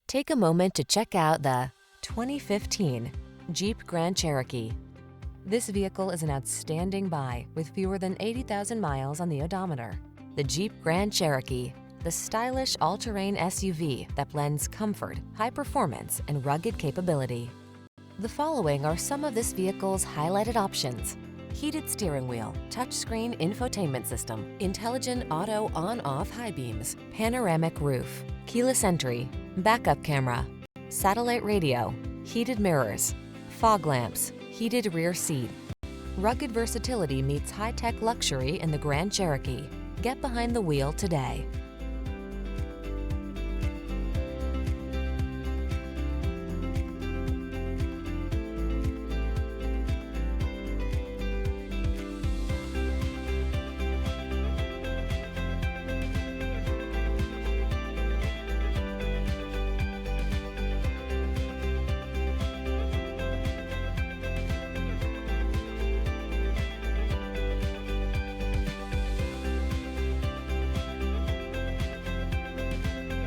Take a moment to check out the 2015 Jeep Grand Cherokee. This vehicle is an outstanding buy with fewer than 80,000 miles on the odometer. The Jeep Grand Cherokee, the stylish all-terrain SUV that blends comfort, high performance, and rugged capability. The following are some of this vehicle's highlighted options: heated steering wheel, touchscreen infotainment system, intelligent auto on-off high beams, panoramic roof, keyless entry, backup camera, satellite radio, heated mirrors, fog lamps, heated rear seat. Rugged versatility meets high-tech luxury in the Grand Cherokee. Get behind the wheel today.